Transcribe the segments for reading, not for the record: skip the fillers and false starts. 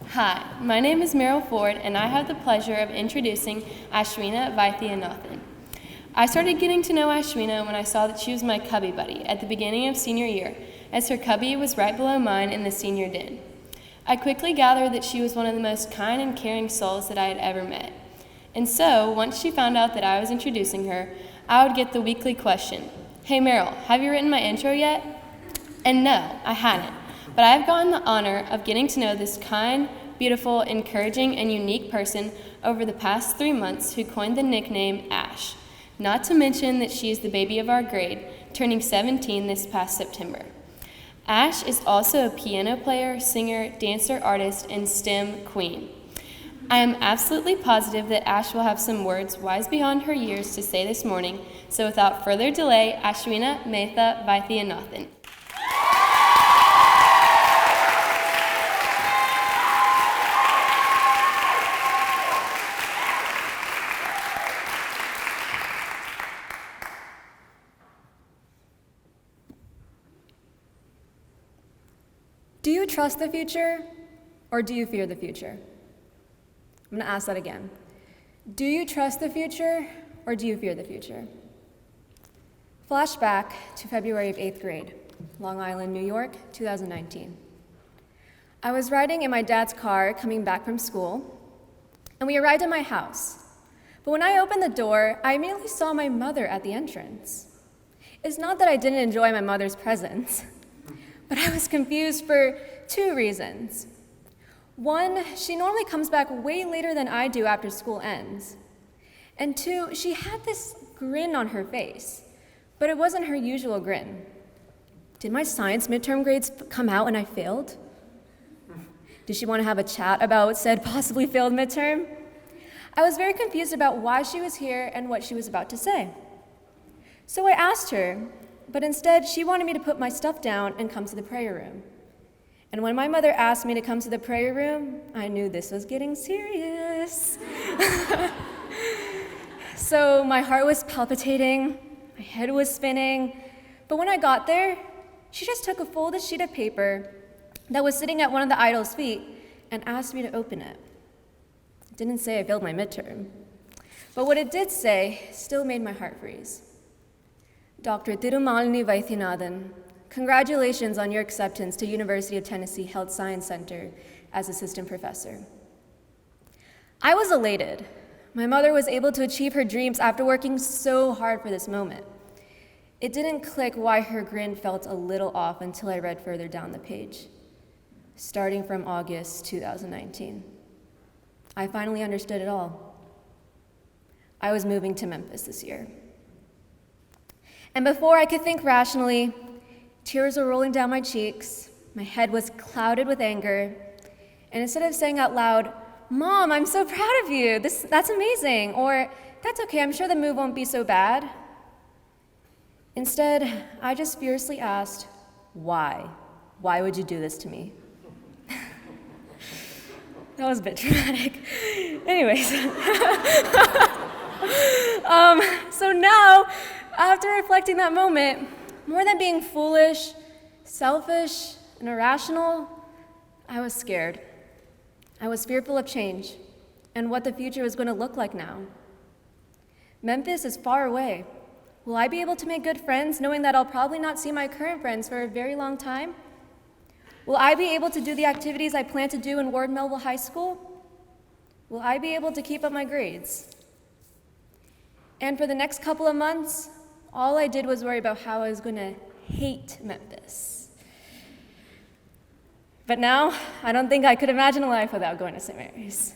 Hi, my name is Meryl Ford, and I have the pleasure of introducing Ashwinaa Vaithianathan. I started getting to know Ashwinaa when I saw that she was my cubby buddy at the beginning of senior year, as her cubby was right below mine in the senior den. I quickly gathered that she was one of the most kind and caring souls that I had ever met. And so, once she found out that I was introducing her, I would get the weekly question, "Hey Meryl, have you written my intro yet?" And no, I hadn't, but I've gotten the honor of getting to know this kind, beautiful, encouraging, and unique person over the past 3 months who coined the nickname Ash, not to mention that she is the baby of our grade, turning 17 this past September. Ash is also a piano player, singer, dancer, artist, and STEM queen. I am absolutely positive that Ash will have some words wise beyond her years to say this morning, so without further delay, Ashwinaa Metha Vaithianathan. Do you trust the future, or do you fear the future? I'm going to ask that again. Do you trust the future, or do you fear the future? Flashback to February of 8th grade, Long Island, New York, 2019. I was riding in my dad's car coming back from school, and we arrived at my house. But when I opened the door, I immediately saw my mother at the entrance. It's not that I didn't enjoy my mother's presence, but I was confused for 2 reasons. One, she normally comes back way later than I do after school ends. And 2, she had this grin on her face, but it wasn't her usual grin. Did my science midterm grades come out and I failed? Did she want to have a chat about said possibly failed midterm? I was very confused about why she was here and what she was about to say. So I asked her, but instead she wanted me to put my stuff down and come to the prayer room. And when my mother asked me to come to the prayer room, I knew this was getting serious. So my heart was palpitating, my head was spinning, but when I got there, she just took a folded sheet of paper that was sitting at one of the idol's feet and asked me to open it. It didn't say I failed my midterm, but what it did say still made my heart freeze. Dr. Thirumalini Vaithianathan, congratulations on your acceptance to University of Tennessee Health Science Center as assistant professor. I was elated. My mother was able to achieve her dreams after working so hard for this moment. It didn't click why her grin felt a little off until I read further down the page, starting from August 2019. I finally understood it all. I was moving to Memphis this year. And before I could think rationally, tears were rolling down my cheeks, my head was clouded with anger, and instead of saying out loud, "Mom, I'm so proud of you, that's amazing," or "That's okay, I'm sure the move won't be so bad," instead, I just fiercely asked, "Why? Why would you do this to me?" That was a bit dramatic. Anyways. So now, after reflecting that moment, more than being foolish, selfish, and irrational, I was scared. I was fearful of change and what the future was going to look like now. Memphis is far away. Will I be able to make good friends knowing that I'll probably not see my current friends for a very long time? Will I be able to do the activities I plan to do in Ward Melville High School? Will I be able to keep up my grades? And for the next couple of months, all I did was worry about how I was going to hate Memphis. But now, I don't think I could imagine a life without going to St. Mary's.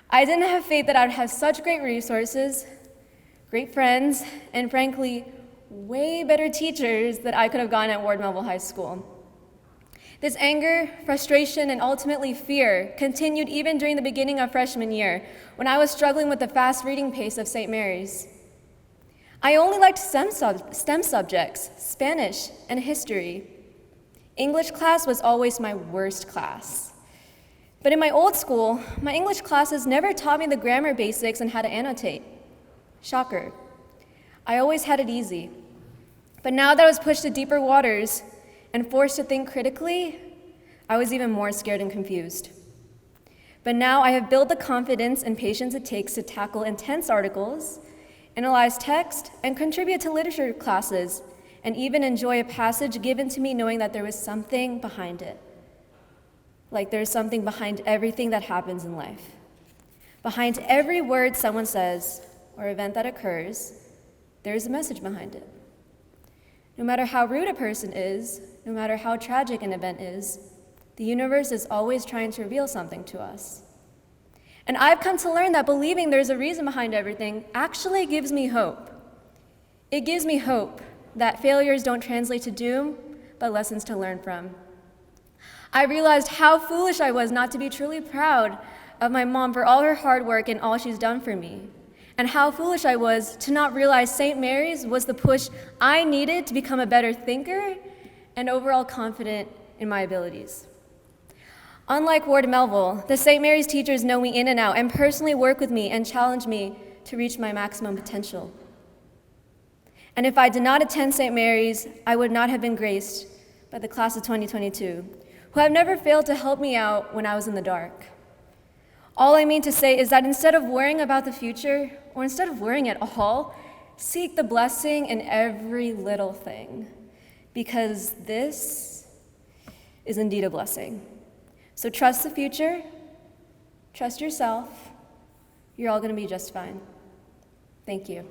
I didn't have faith that I would have such great resources, great friends, and frankly, way better teachers that I could have gotten at Ward Melville High School. This anger, frustration, and ultimately fear continued even during the beginning of freshman year, when I was struggling with the fast reading pace of St. Mary's. I only liked STEM subjects, Spanish and history. English class was always my worst class. But in my old school, my English classes never taught me the grammar basics and how to annotate. Shocker. I always had it easy. But now that I was pushed to deeper waters and forced to think critically, I was even more scared and confused. But now I have built the confidence and patience it takes to tackle intense articles, analyze text, and contribute to literature classes, and even enjoy a passage given to me knowing that there was something behind it. Like there's something behind everything that happens in life. Behind every word someone says or event that occurs, there is a message behind it. No matter how rude a person is, no matter how tragic an event is, the universe is always trying to reveal something to us. And I've come to learn that believing there's a reason behind everything actually gives me hope. It gives me hope that failures don't translate to doom, but lessons to learn from. I realized how foolish I was not to be truly proud of my mom for all her hard work and all she's done for me, and how foolish I was to not realize St. Mary's was the push I needed to become a better thinker and overall confident in my abilities. Unlike Ward Melville, the St. Mary's teachers know me in and out and personally work with me and challenge me to reach my maximum potential. And if I did not attend St. Mary's, I would not have been graced by the class of 2022, who have never failed to help me out when I was in the dark. All I mean to say is that instead of worrying about the future, or instead of worrying at all, seek the blessing in every little thing, because this is indeed a blessing. So trust the future, trust yourself, you're all going to be just fine. Thank you.